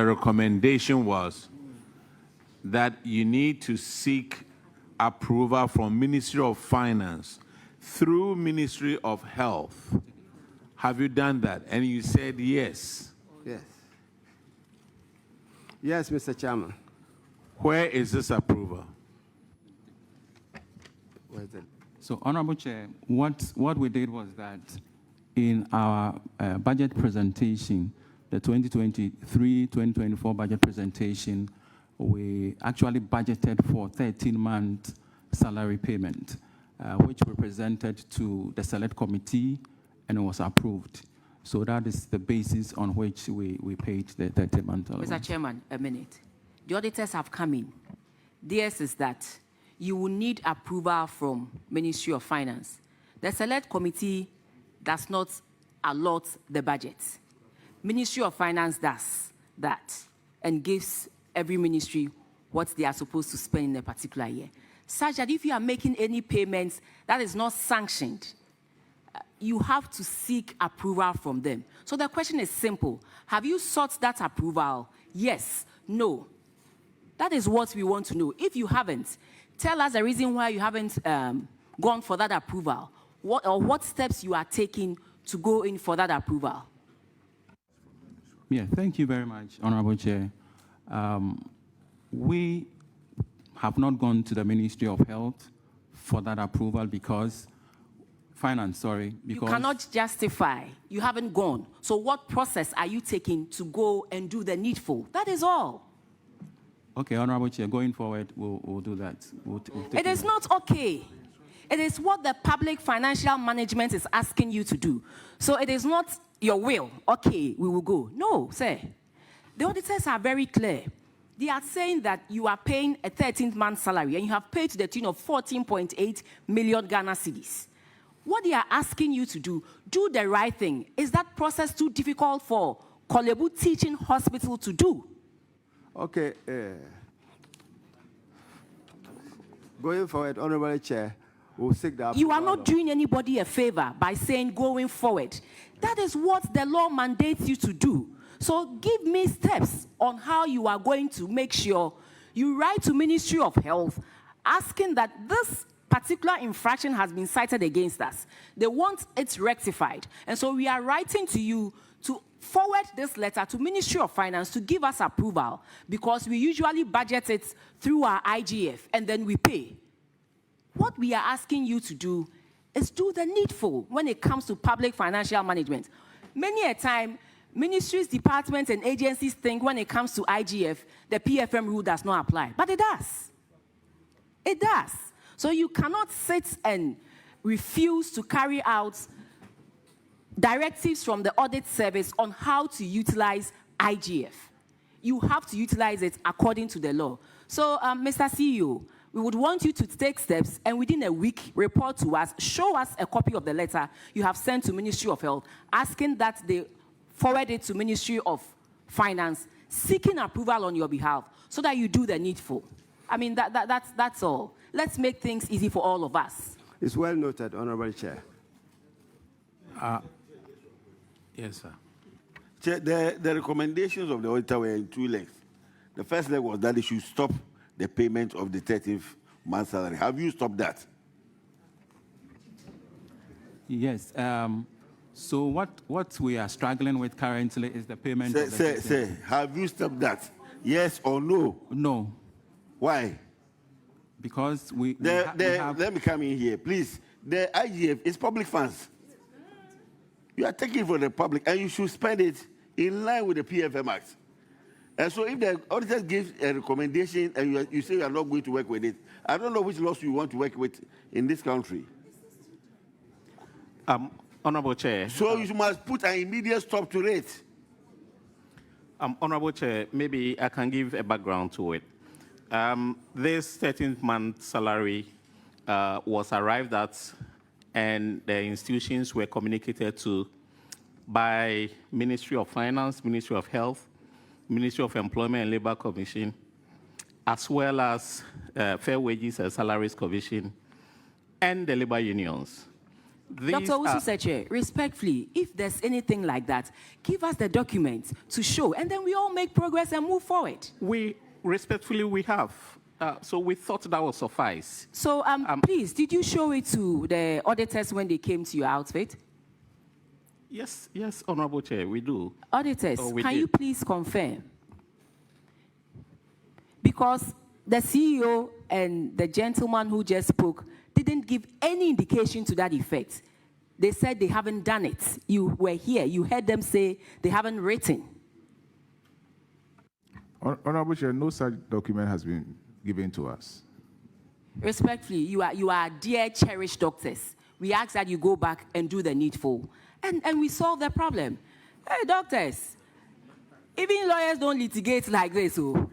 The recommendation was that you need to seek approval from Ministry of Finance through Ministry of Health. Have you done that? And you said yes. Yes. Yes, Mr. Chairman. Where is this approval? Where is it? So, Honorable Chair, what we did was that in our budget presentation, the 2023-2024 budget presentation, we actually budgeted for 13-month salary payment, which we presented to the select committee and it was approved. So that is the basis on which we paid the 13-month. Mr. Chairman, a minute. The auditors have come in. Theirs is that you will need approval from Ministry of Finance. The select committee does not allot the budget. Ministry of Finance does that and gives every ministry what they are supposed to spend in a particular year. Such that if you are making any payments that is not sanctioned, you have to seek approval from them. So the question is simple. Have you sought that approval? Yes, no. That is what we want to know. If you haven't, tell us the reason why you haven't gone for that approval. What steps you are taking to go in for that approval. Yeah, thank you very much, Honorable Chair. We have not gone to the Ministry of Health for that approval because because you cannot justify. You haven't gone. So what process are you taking to go and do the needful? That is all. Okay, Honorable Chair, going forward, we'll do that. It is not okay. It is what the public financial management is asking you to do. So it is not your will. Okay, we will go. No, sir. The auditors are very clear. They are saying that you are paying a 13th-month salary and you have paid to the tune of 14.8 million Ghana cedis. What they are asking you to do the right thing. Is that process too difficult for Kolebu Teaching Hospital to do? Okay. Going forward, Honorable Chair, we'll seek that. You are not doing anybody a favor by saying going forward. That is what the law mandates you to do. So give me steps on how you are going to make sure you write to Ministry of Health asking that this particular infraction has been cited against us. They want it rectified. And so we are writing to you to forward this letter to Ministry of Finance to give us approval because we usually budget it through our IGF and then we pay. What we are asking you to do is do the needful when it comes to public financial management. Many a time, ministries, departments, and agencies think when it comes to IGF, the PFM rule does not apply. But it does. It does. So you cannot sit and refuse to carry out directives from the audit service on how to utilize IGF. You have to utilize it according to the law. So, Mr. CEO, we would want you to take steps and within a week report to us, show us a copy of the letter you have sent to Ministry of Health, asking that they forward it to Ministry of Finance, seeking approval on your behalf so that you do the needful. I mean, that's all. Let's make things easy for all of us. It's well noted, Honorable Chair. Yes, sir. Chair, the recommendations of the auditor were in two legs. The first leg was that they should stop the payment of the 13th month salary. Have you stopped that? Yes. So what we are struggling with currently is the payment. Say, have you stopped that? Yes or no? No. Why? Because we have... Let me come in here, please. The IGF is public funds. You are taking it for the public, and you should spend it in line with the PFM Act. And so if the auditor gives a recommendation and you say you are not going to work with it, I don't know which laws you want to work with in this country. Honorable Chair. So you must put an immediate stop to it. Honorable Chair, maybe I can give a background to it. This 13th-month salary was arrived at and the institutions were communicated to by Ministry of Finance, Ministry of Health, Ministry of Employment and Labor Commission, as well as Fair Wages and Salaries Commission, and the labor unions. Dr. Ususeche, respectfully, if there's anything like that, give us the documents to show, and then we all make progress and move forward. We have. So we thought that would suffice. So please, did you show it to the auditors when they came to your outfit? Yes, Honorable Chair, we do. Auditors, can you please confirm? Because the CEO and the gentleman who just spoke didn't give any indication to that effect. They said they haven't done it. You were here. You heard them say they haven't written. Honorable Chair, no such document has been given to us. Respectfully, you are dear, cherished doctors. We ask that you go back and do the needful. And we solve the problem. Hey, doctors, even lawyers don't litigate like this. Oh.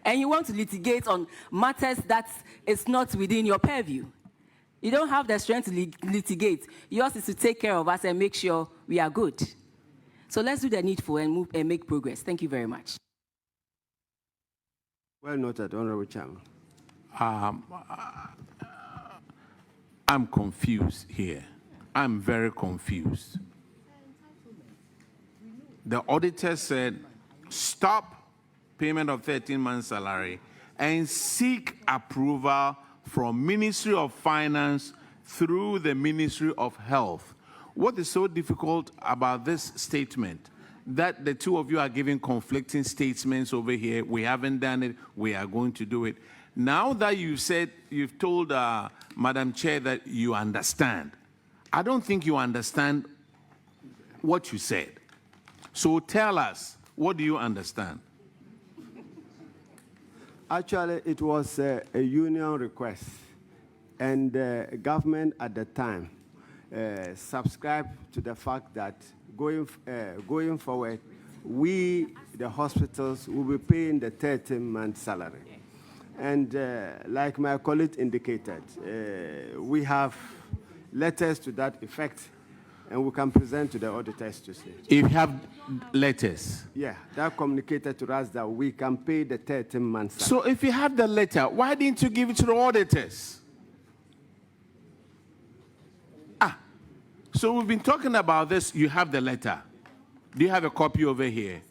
And you want to litigate on matters that is not within your purview. You don't have the strength to litigate. Yours is to take care of us and make sure we are good. So let's do the needful and move and make progress. Thank you very much. Well noted, Honorable Chairman. I'm confused here. I'm very confused. The auditor said, stop payment of 13 months salary and seek approval from Ministry of Finance through the Ministry of Health. What is so difficult about this statement? That the two of you are giving conflicting statements over here. We haven't done it. We are going to do it. Now that you've told Madam Chair that you understand, I don't think you understand what you said. So tell us, what do you understand? Actually, it was a union request, and the government at the time subscribed to the fact that going forward, we, the hospitals, will be paying the 13-month salary. And like my colleague indicated, we have letters to that effect, and we can present to the auditors to see. If you have letters. Yeah, that communicated to us that we can pay the 13 months. So if you have the letter, why didn't you give it to the auditors? So we've been talking about this. You have the letter. Do you have a copy over here?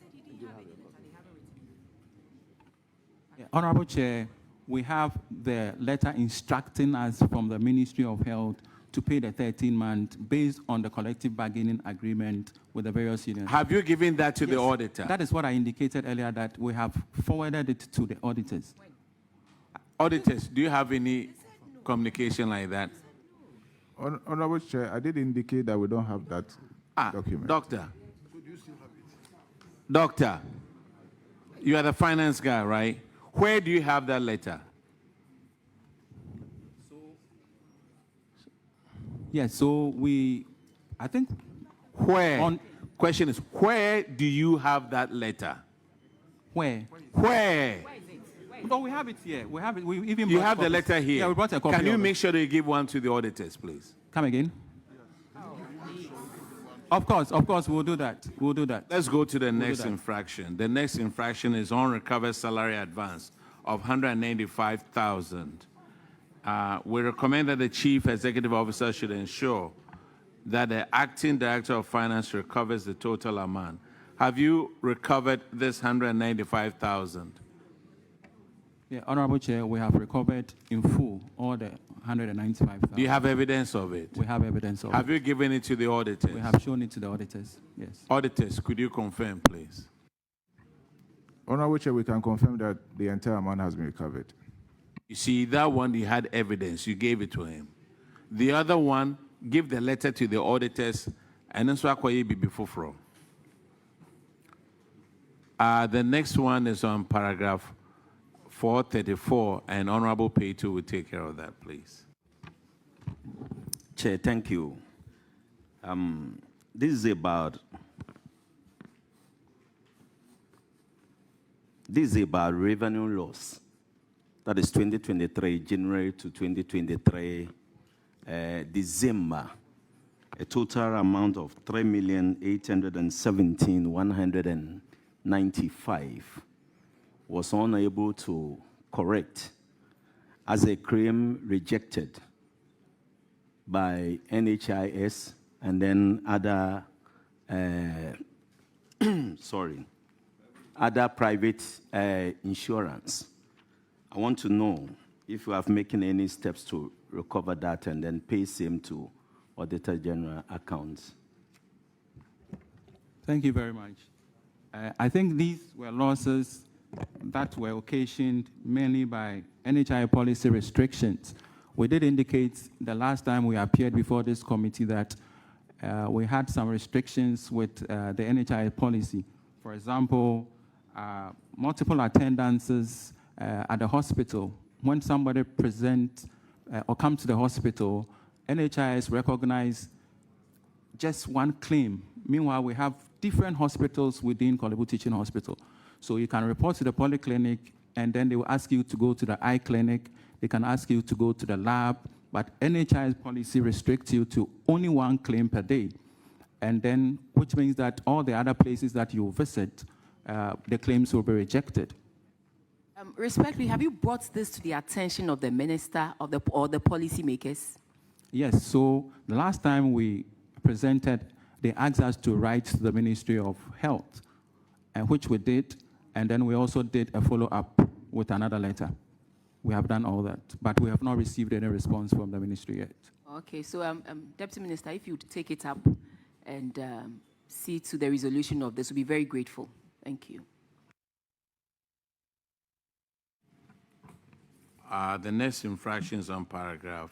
Yeah, Honorable Chair, we have the letter instructing us from the Ministry of Health to pay the 13 months based on the collective bargaining agreement with the various unions. Have you given that to the auditor? That is what I indicated earlier, that we have forwarded it to the auditors. Auditors, do you have any communication like that? Honorable Chair, I did indicate that we don't have that document. Doctor, you are the finance guy, right? Where do you have that letter? Yes, so I think... Where? Question is, where do you have that letter? Where? Where? No, we have it here. We have it. We even you have the letter here. Yeah, we brought a copy. Can you make sure that you give one to the auditors, please? Come again? Of course, we'll do that. We'll do that. Let's go to the next infraction. The next infraction is unrecovered salary advance of $195,000. We recommend that the Chief Executive Officer should ensure that the Acting Director of Finance recovers the total amount. Have you recovered this $195,000? Yeah, Honorable Chair, we have recovered in full all the $195,000. Do you have evidence of it? We have evidence of it. Have you given it to the auditors? We have shown it to the auditors, yes. Auditors, could you confirm, please? Honorable Chair, we can confirm that the entire amount has been recovered. You see, that one, you had evidence. You gave it to him. The other one, give the letter to the auditors, and then so be before. The next one is on paragraph 434, and Honorable Payto will take care of that, please. Chair, thank you. This is about revenue loss. That is 2023, January to 2023, December. A total amount of $3,817,195 was unable to correct as a claim rejected by NHIS and then other, other private insurance. I want to know if you have making any steps to recover that and then pay same to Auditor General accounts. Thank you very much. I think these were losses that were occasioned mainly by NHI policy restrictions. We did indicate the last time we appeared before this committee that we had some restrictions with the NHI policy. For example, multiple attendances at the hospital. When somebody presents or comes to the hospital, NHIS recognize just one claim. Meanwhile, we have different hospitals within Korle Bu Teaching Hospital. So you can report to the polyclinic, and then they will ask you to go to the eye clinic. They can ask you to go to the lab, but NHIS policy restricts you to only one claim per day. And then, which means that all the other places that you visit, the claims will be rejected. Respectfully, have you brought this to the attention of the minister or the policymakers? Yes, so the last time we presented, they asked us to write to the Ministry of Health, and which we did, and then we also did a follow-up with another letter. We have done all that, but we have not received any response from the ministry yet. Okay, so Deputy Minister, if you would take it up and see to the resolution of this, we'll be very grateful. Thank you. The next infractions on paragraph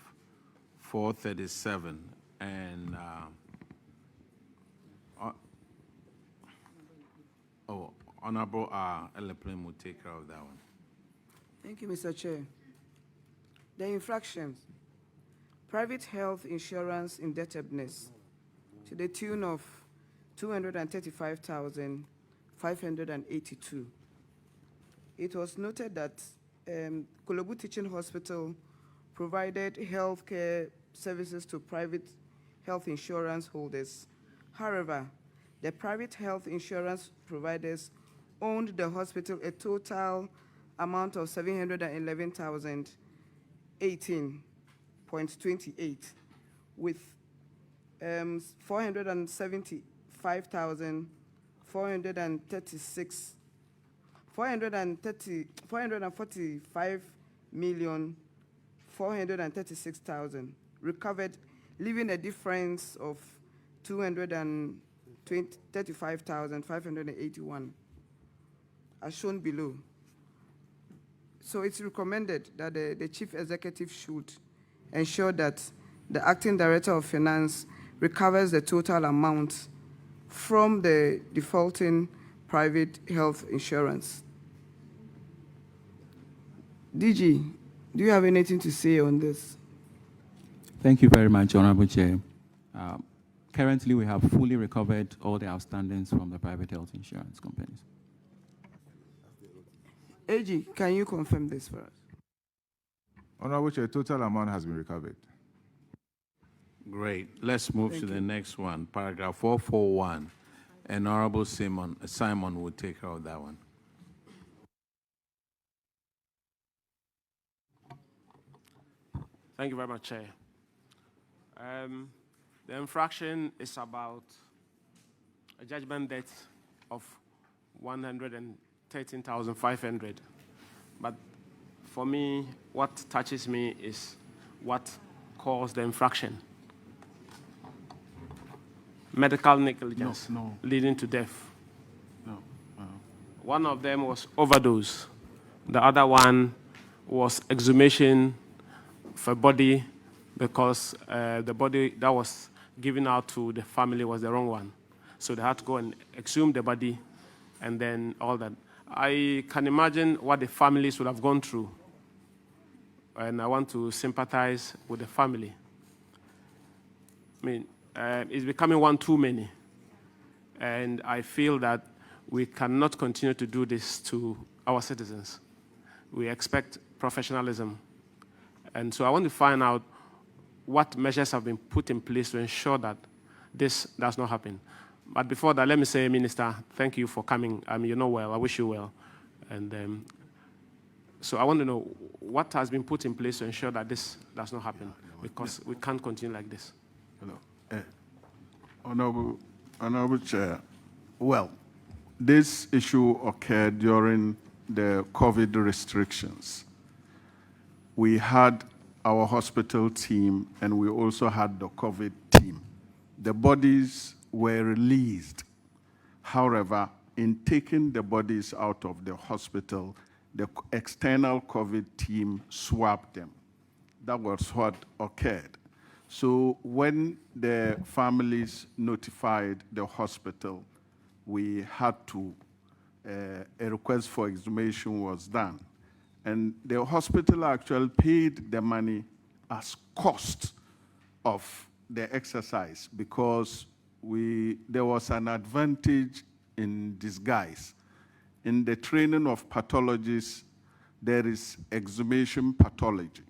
437 and Honorable Eleplin will take care of that one. Thank you, Mr. Chair. The infractions: private health insurance indebtedness to the tune of 235,582. It was noted that Korle Bu Teaching Hospital provided healthcare services to private health insurance holders. However, the private health insurance providers owned the hospital a total amount of 711,018.28, with 445,436,000 recovered, leaving a difference of 235,581, as shown below. So it's recommended that the Chief Executive should ensure that the Acting Director of Finance recovers the total amount from the defaulting private health insurance. DG, do you have anything to say on this? Thank you very much, Honorable Chair. Currently, we have fully recovered all the outstandings from the private health insurance companies. AG, can you confirm this for us? Honorable Chair, total amount has been recovered. Great. Let's move to the next one, paragraph 441. And Honorable Simon will take care of that one. Thank you very much, Chair. The infraction is about a judgment debt of 113,500. But for me, what touches me is what caused the infraction. Medical negligence leading to death. One of them was overdose. The other one was exhumation of a body because the body that was given out to the family was the wrong one. So they had to go and exhume the body and then all that. I can imagine what the families would have gone through. And I want to sympathize with the family. I mean, it's becoming one too many. And I feel that we cannot continue to do this to our citizens. We expect professionalism. And so I want to find out what measures have been put in place to ensure that this does not happen. But before that, let me say, Minister, thank you for coming. You know well. I wish you well. And So I want to know what has been put in place to ensure that this does not happen, because we can't continue like this. Hello. Honorable Chair, well, this issue occurred during the COVID restrictions. We had our hospital team and we also had the COVID team. The bodies were released. However, in taking the bodies out of the hospital, the external COVID team swabbed them. That was what occurred. So when the families notified the hospital, we had to, a request for exhumation was done. And the hospital actually paid the money as cost of the exercise because there was an advantage in disguise. In the training of pathologists, there is exhumation pathology,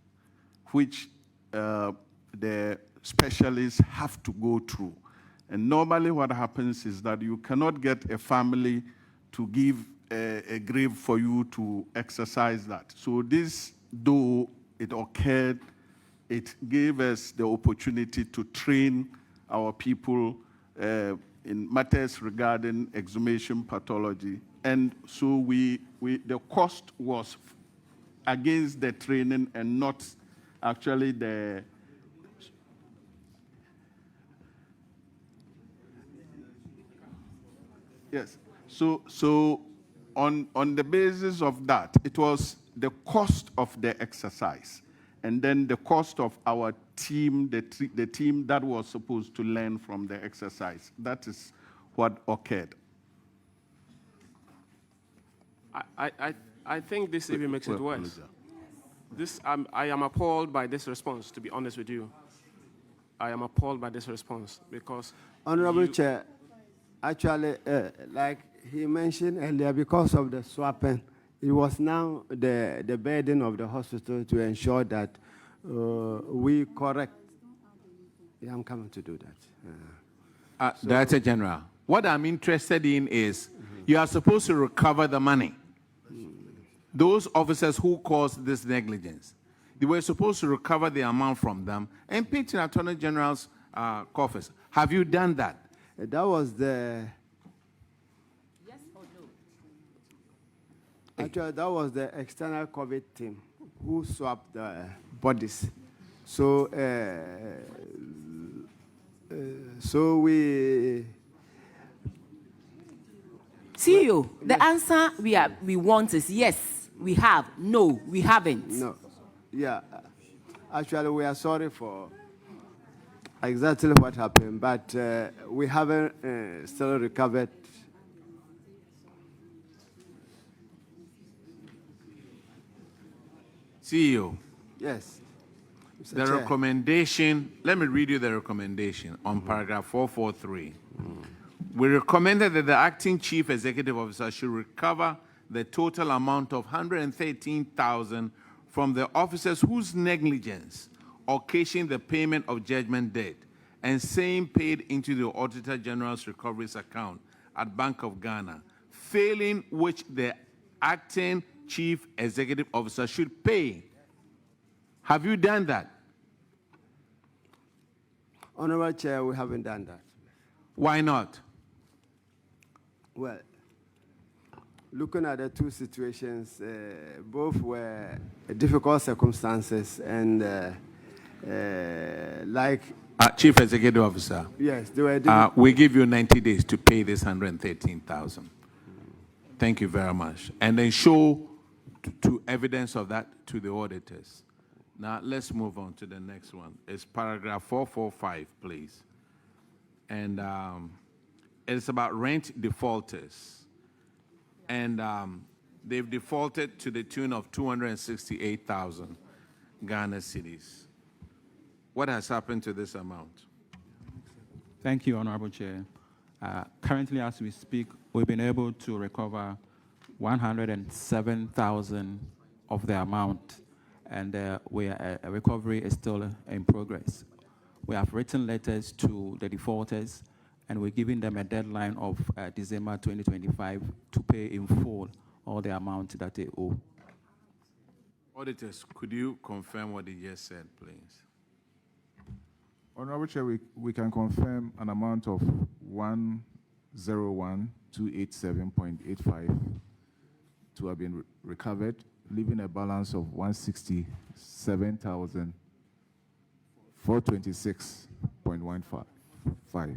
which the specialists have to go through. And normally what happens is that you cannot get a family to give a grave for you to exercise that. So this, though it occurred, it gave us the opportunity to train our people in matters regarding exhumation pathology. And so the cost was against the training and not actually the yes. So on the basis of that, it was the cost of the exercise, and then the cost of our team, the team that was supposed to learn from the exercise. That is what occurred. I think this even makes it worse. I am appalled by this response, to be honest with you. I am appalled by this response because... Honorable Chair, actually, like he mentioned earlier, because of the swapping, it was now the burden of the hospital to ensure that we correct. Yeah, I'm coming to do that. Director General, what I'm interested in is you are supposed to recover the money. Those officers who caused this negligence, they were supposed to recover the amount from them and pay to the Attorney General's coffers. Have you done that? That was the... Yes or no? Actually, that was the external COVID team who swapped the bodies. So, so we... CEO, the answer we want is yes, we have. No, we haven't. No. Yeah. Actually, we are sorry for exactly what happened, but we haven't still recovered. CEO. Yes. Mr. The Chair. recommendation, let me read you the recommendation on paragraph 443. We recommended that the acting chief executive officer should recover the total amount of $113,000 from the officers whose negligence occasioned the payment of judgment debt and same paid into the Auditor General's recoveries account at Bank of Ghana, failing which the acting chief executive officer should pay. Have you done that? Honorable Chair, we haven't done that. Why not? Well, looking at the two situations, both were difficult circumstances, and like... Chief Executive Officer. Yes, they were... we give you 90 days to pay this $113,000. Thank you very much. And then show to evidence of that to the auditors. Now, let's move on to the next one. It's paragraph 445, please. And it's about rent defaulters. And they've defaulted to the tune of 268,000 Ghana cedis. What has happened to this amount? Thank you, Honorable Chair. Currently, as we speak, we've been able to recover 107,000 of the amount, and recovery is still in progress. We have written letters to the defaulters, and we're giving them a deadline of December 2025 to pay in full all the amount that they owe. Auditors, could you confirm what he just said, please? Honorable Chair, we can confirm an amount of 101,287.85 to have been recovered, leaving a balance of 167,426.15.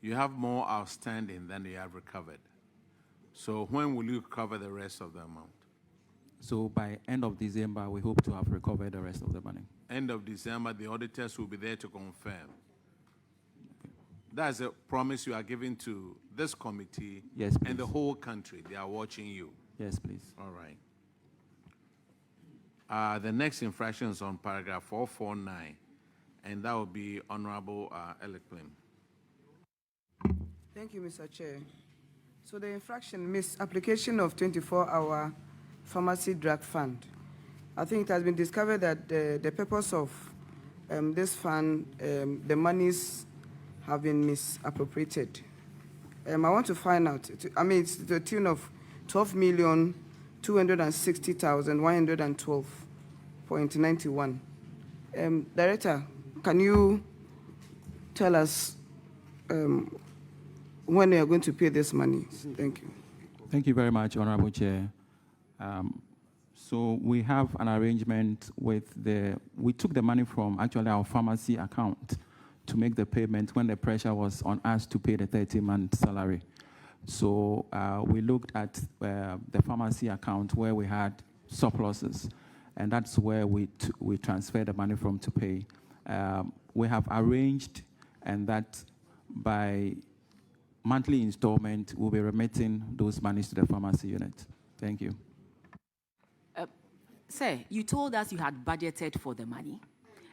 You have more outstanding than you have recovered. So when will you recover the rest of the amount? So by end of December, we hope to have recovered the rest of the money. End of December, the auditors will be there to confirm. That's a promise you are giving to this committee. Yes, and the please. whole country. They are watching you. Yes, please. All right. The next infraction is on paragraph 449, and that will be Honorable Elikplim. Thank you, Mr. Chair. So the infraction, misapplication of 24-hour pharmacy drug fund. I think it has been discovered that the purpose of this fund, the monies have been misappropriated. I want to find out, it's to the tune of 12,260,112.91. Director, can you tell us when we are going to pay this money? Thank you. Thank you very much, Honorable Chair. So we have an arrangement with we took the money from actually our pharmacy account to make the payment when the pressure was on us to pay the 30-month salary. So we looked at the pharmacy account where we had surpluses, and that's where we transferred the money from to pay. We have arranged, and that by monthly installment, we'll be remitting those monies to the pharmacy unit. Thank you. Sir, you told us you had budgeted for the money,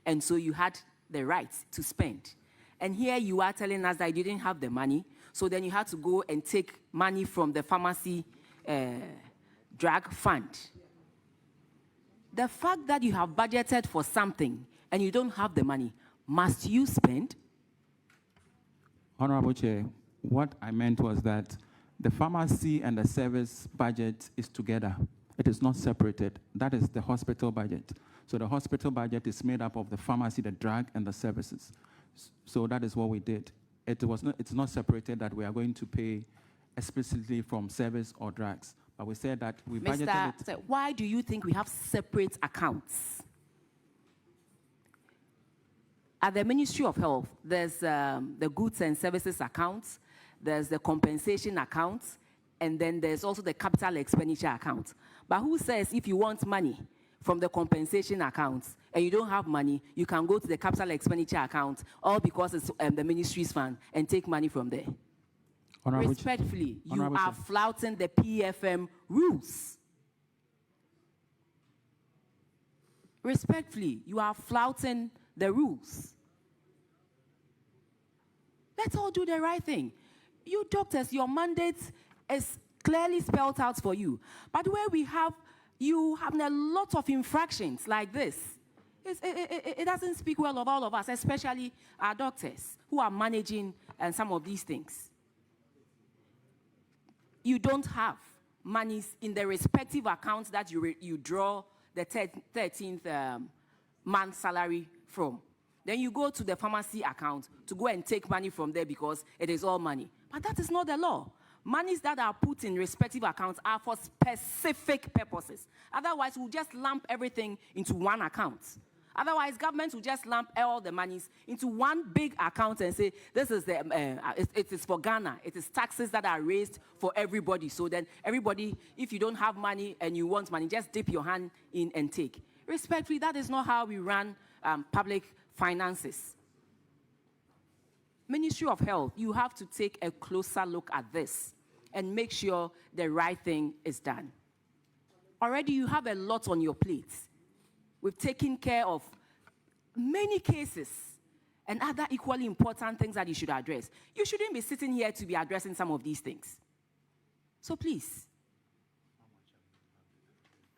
and so you had the right to spend. And here you are telling us that you didn't have the money, so then you had to go and take money from the pharmacy drug fund. The fact that you have budgeted for something and you don't have the money, must you spend? Honorable Chair, what I meant was that the pharmacy and the service budget is together. It is not separated. That is the hospital budget. So the hospital budget is made up of the pharmacy, the drug, and the services. So that is what we did. It's not separated that we are going to pay explicitly from service or drugs. But we said that we budgeted it. Sir, why do you think we have separate accounts? At the Ministry of Health, there's the goods and services accounts, there's the compensation accounts, and then there's also the capital expenditure account. But who says if you want money from the compensation accounts and you don't have money, you can go to the capital expenditure account, all because it's the ministry's fund, and take money from there? Respectfully, you are flouting the PFM rules. Respectfully, you are flouting the rules. Let's all do the right thing. You doctors, your mandate is clearly spelled out for you. But where you have a lot of infractions like this, it doesn't speak well of all of us, especially our doctors who are managing some of these things. You don't have monies in the respective accounts that you draw the 13th month salary from. Then you go to the pharmacy account to go and take money from there because it is all money. But that is not the law. Monies that are put in respective accounts are for specific purposes. Otherwise, we'll just lump everything into one account. Otherwise, government will just lump all the monies into one big account and say, this is it is for Ghana. It is taxes that are raised for everybody. So then everybody, if you don't have money and you want money, just dip your hand in and take. Respectfully, that is not how we run public finances. Ministry of Health, you have to take a closer look at this and make sure the right thing is done. Already you have a lot on your plate. We've taken care of many cases and other equally important things that you should address. You shouldn't be sitting here to be addressing some of these things. So please,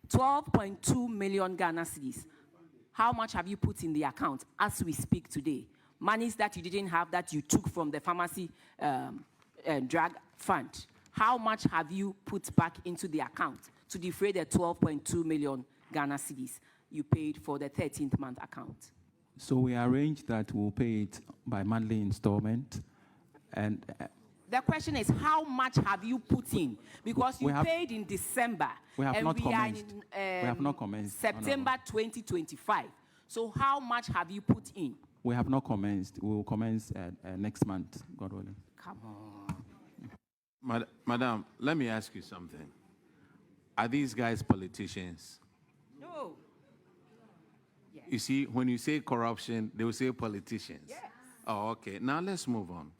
12.2 million Ghana cedis. How much have you put in the account as we speak today? Monies that you didn't have that you took from the pharmacy drug fund. How much have you put back into the account to defray the 12.2 million Ghana cedis you paid for the 13th month account? So we arranged that we'll pay it by monthly installment. And the question is, how much have you put in? Because you paid in December. We have and not we commenced. Are in, We have not commenced. September 2025. So how much have you put in? We have not commenced. We will commence next month, God willing. Come on. Madam, let me ask you something. Are these guys politicians? No. Yes. You see, when you say corruption, they will say politicians. Yes. Oh, okay. Now let's move on.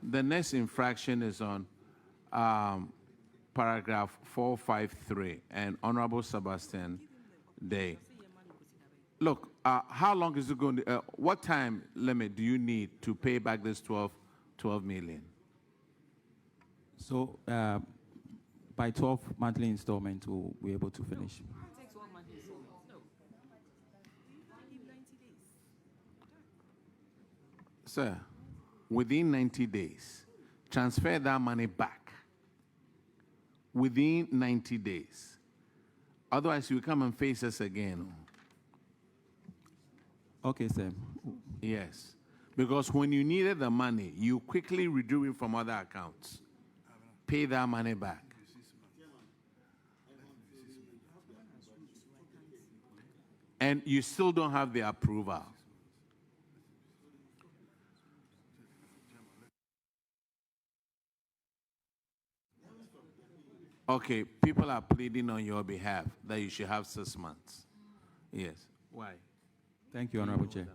The next infraction is on paragraph 453, and Honorable Sebastian Day. Look, how long is it going to, what time limit do you need to pay back this 12 million? So by 12 monthly installments, we'll be able to finish. Sir, within 90 days, transfer that money back. Within 90 days. Otherwise, you come and face us again. Okay, sir. Yes. Because when you needed the money, you quickly withdrew it from other accounts. Pay that money back. And you still don't have the approval. Okay, people are pleading on your behalf that you should have 6 months. Yes. Why? Thank you, Honorable Chair.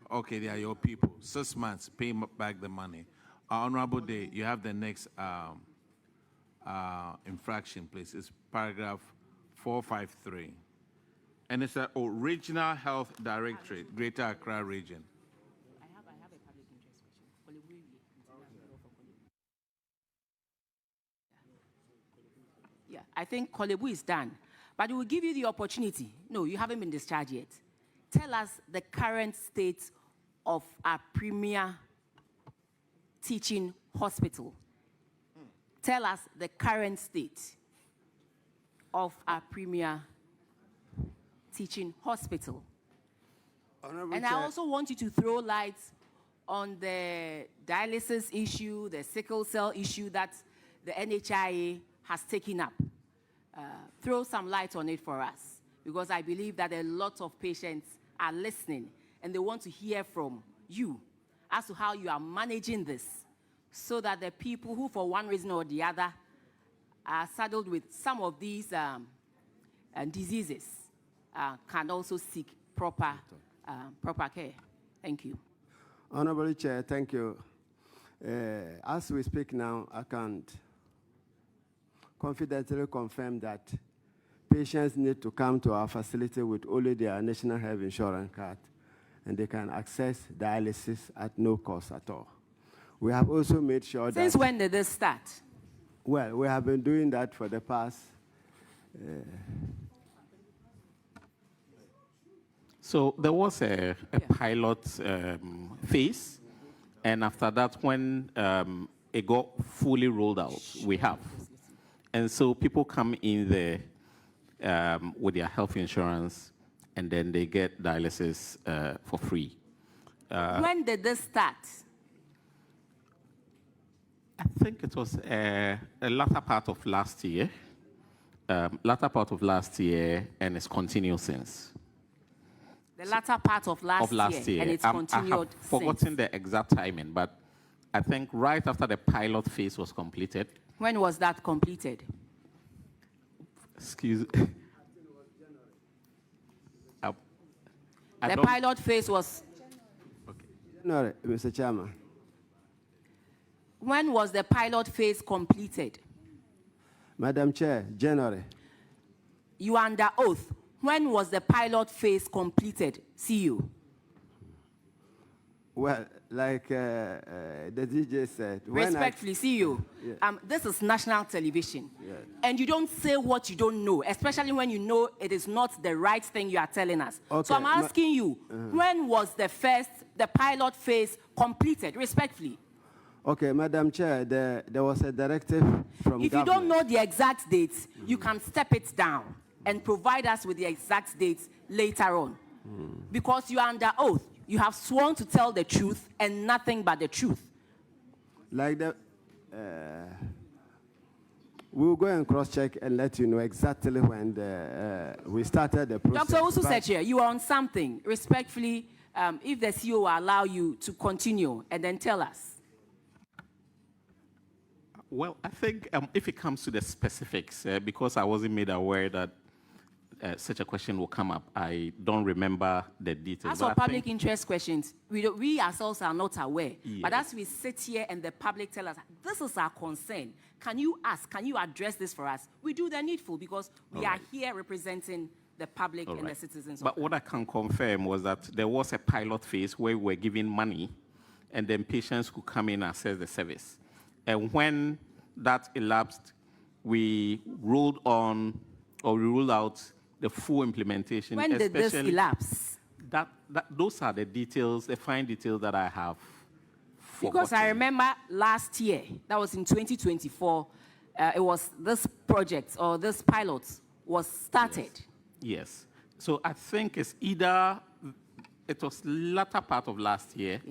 Okay, they are your people. 6 months, pay back the money. Honorable Day, you have the next infraction, please. It's paragraph 453. And it's an Regional Health Directorate, Greater Accra Region. I have a public interest question. Yeah, I think Kolebu is done. But we will give you the opportunity. No, you haven't been discharged yet. Tell us the current state of our premier teaching hospital. Tell us the current state of our premier teaching hospital. Honorable And Chair, I also want you to throw light on the dialysis issue, the sickle cell issue that the NHIS has taken up. Throw some light on it for us, because I believe that a lot of patients are listening and they want to hear from you as to how you are managing this, so that the people who, for one reason or the other, are saddled with some of these diseases can also seek proper care. Thank you. Honorable Chair, thank you. As we speak now, I can confidently confirm that patients need to come to our facility with only their national health insurance card, and they can access dialysis at no cost at all. We have also made sure that... Since when did this start? Well, we have been doing that for the past... So there was a pilot phase, and after that, when it got fully rolled out, we have. And so people come in there with their health insurance, and then they get dialysis for free. When did this start? I think it was a latter part of last year. And it's continued since. The latter part of last year, and it's continued I have forgotten the exact timing, but I think right after the pilot phase was completed. When was that completed? Excuse me. The pilot phase was... Okay. No, Mr. Chairman. When was the pilot phase completed? Madam Chair, January. You are under oath. When was the pilot phase completed? See you. Well, like the DJ said... Respectfully, see you. Yeah. This is national television. Yeah. And you don't say what you don't know, especially when you know it is not the right thing you are telling us. Okay. So I'm asking you, when was the pilot phase completed? Respectfully. Okay, Madam Chair, there was a directive from If you government. don't know the exact dates, you can step it down. and provide us with the exact dates later on. Because you are under oath. You have sworn to tell the truth and nothing but the truth. Like the, we'll go and cross-check and let you know exactly when we started the process. Dr. Osuseche, you are on something. Respectfully, if the CEO will allow you to continue and then tell us. Well, I think if it comes to the specifics, because I wasn't made aware that such a question will come up, I don't remember the details. As for public interest questions, we ourselves are not aware. Yes. But as we sit here and the public tell us, this is our concern, can you ask, can you address this for us? We do the needful because we are here representing the public and the citizens. But what I can confirm was that there was a pilot phase where we were giving money and then patients could come in and access the service. And when that elapsed, we rolled out the full implementation. When did this elapse? Those are the details, the fine details that I have forgotten. Because I remember last year, that was in 2024, it was this project or this pilot was started. Yes. So I think it's either, it was latter part of last year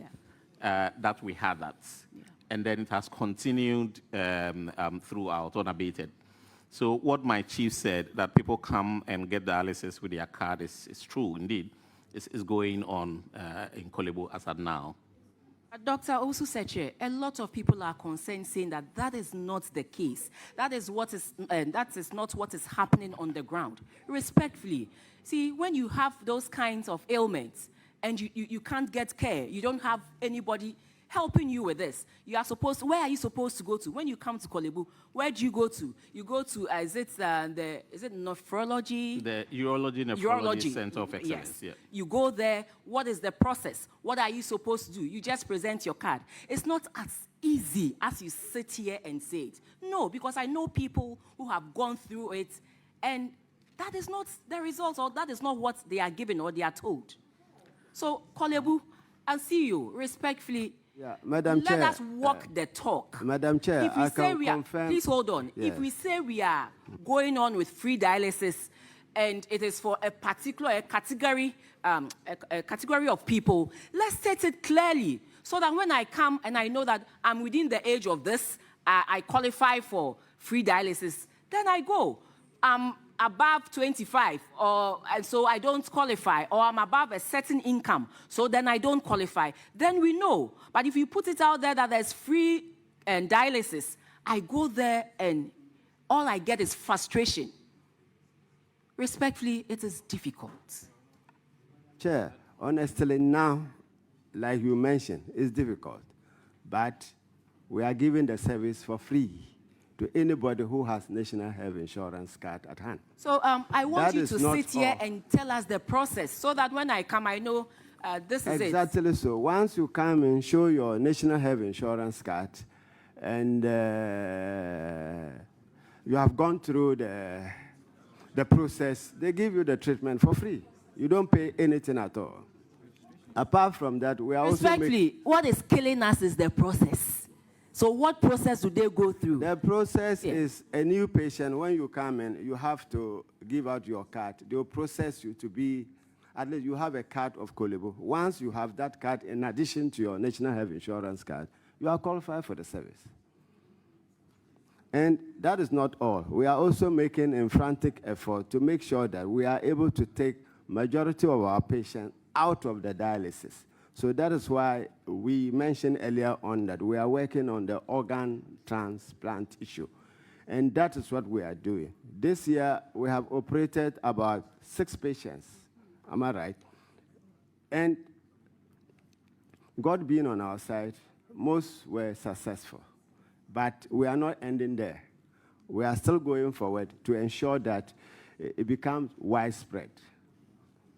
that we had that. Yeah. And then it has continued throughout, unabated. So what my chief said, that people come and get dialysis with their card, is true indeed. It's going on in Kolebu as of now. Dr. Osuseche, a lot of people are concerned, saying that that is not the case. That is not what is happening on the ground. Respectfully, see, when you have those kinds of ailments and you can't get care, you don't have anybody helping you with this. You are supposed. Where are you supposed to go to when you come to Kolebu? Where do you go to? You go to is it nephrology? The urology center of excellence. Yes. Yeah. You go there. What is the process? What are you supposed to do? You just present your card. It's not as easy as you sit here and say it. No, because I know people who have gone through it, and that is not the result, or that is not what they are given or they are told. So Kolebu, I'll see you respectfully. Yeah, Madam Chair. Let us walk the talk. Madam Chair, if we I say can we are, confirm. please hold on. Yes. If we say we are going on with free dialysis, and it is for a particular category of people, let's state it clearly, so that when I come and I know that I'm within the age of this, I qualify for free dialysis, then I go. I'm above 25, and so I don't qualify, or I'm above a certain income, so then I don't qualify. Then we know. But if you put it out there that there's free dialysis, I go there and all I get is frustration. Respectfully, it is difficult. Chair, honestly now, like you mentioned, it's difficult. But we are giving the service for free to anybody who has National Health Insurance card at hand. So I want you to sit here all. and tell us the process, so that when I come, I know this is Exactly so. Once you come and show your National Health Insurance card, and you have gone through the process, they give you the treatment for free. You don't pay anything at all. Apart from that, we are also respectfully, what is killing us is the process. So what process do they go through? The process is a new patient. When you come in, you have to give out your card. They will process you to be, at least you have a card of Kolebu. Once you have that card, in addition to your National Health Insurance card, you are qualified for the service. And that is not all. We are also making a frantic effort to make sure that we are able to take majority of our patients out of the dialysis. So that is why we mentioned earlier on that we are working on the organ transplant issue. And that is what we are doing. This year, we have operated about 6 patients. Am I right? And God being on our side, most were successful. But we are not ending there. We are still going forward to ensure that it becomes widespread.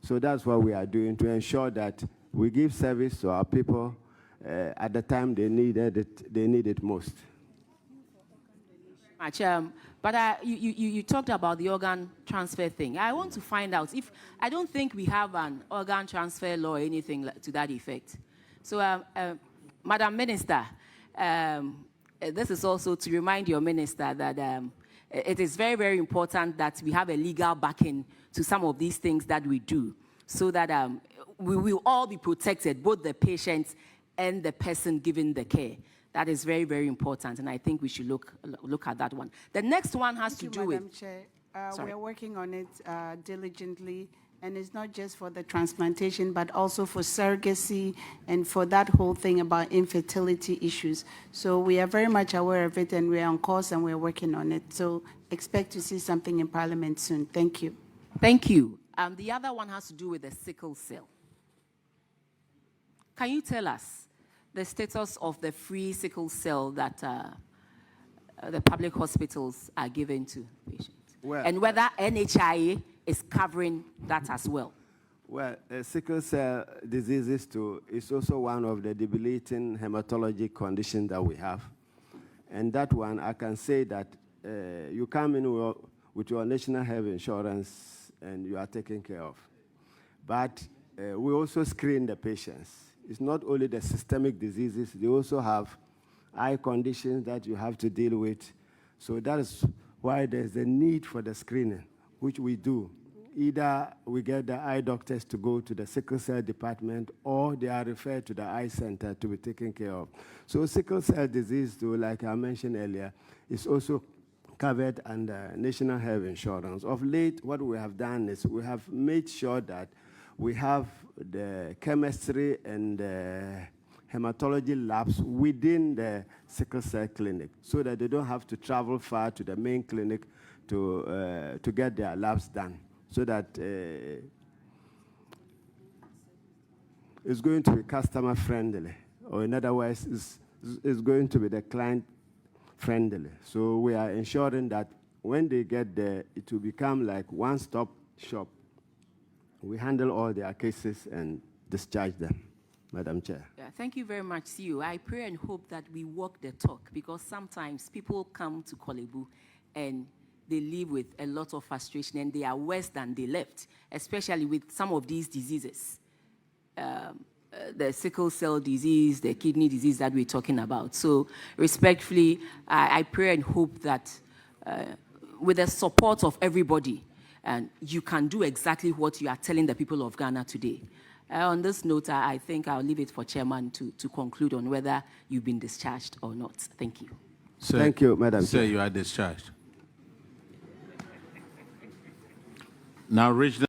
So that's what we are doing, to ensure that we give service to our people at the time they need it most. But you talked about the organ transfer thing. I want to find out if, I don't think we have an organ transfer law or anything to that effect. So, Madam Minister, this is also to remind your minister that it is very, very important that we have a legal backing to some of these things that we do, so that we will all be protected, both the patient and the person giving the care. That is very, very important, and I think we should look at that one. The next one has to do with... Madam Chair. We're working on it diligently, and it's not just for the transplantation, but also for surrogacy and for that whole thing about infertility issues. So we are very much aware of it, and we're on course, and we're working on it. So expect to see something in Parliament soon. Thank you. Thank you. The other one has to do with the sickle cell. Can you tell us the status of the free sickle cell that the public hospitals are giving to patients? Well, and whether NHIS is covering that as well? Well, sickle cell disease is also one of the debilitating hematologic conditions that we have. And that one, I can say that you come in with your national health insurance and you are taken care of. But we also screen the patients. It's not only the systemic diseases, they also have eye conditions that you have to deal with. So that is why there's a need for the screening, which we do. Either we get the eye doctors to go to the sickle cell department, or they are referred to the eye center to be taken care of. So sickle cell disease, though, like I mentioned earlier, is also covered under national health insurance. Of late, what we have done is we have made sure that we have the chemistry and hematology labs within the sickle cell clinic, so that they don't have to travel far to the main clinic to get their labs done, so that it's going to be customer friendly, or in other words, it's going to be the client friendly. So we are ensuring that when they get there, it will become like one-stop shop. We handle all their cases and discharge them, Madam Chair. Yeah, thank you very much, CEO. I pray and hope that we walk the talk, because sometimes people come to Kolebu and they live with a lot of frustration, and they are worse than they left, especially with some of these diseases. The sickle cell disease, the kidney disease that we're talking about. So respectfully, I pray and hope that with the support of everybody, and you can do exactly what you are telling the people of Ghana today. On this note, I think I'll leave it for Chairman to conclude on whether you've been discharged or not. Thank you. Sir, thank you, Madam Sir, Chair. you are discharged. Now, Regional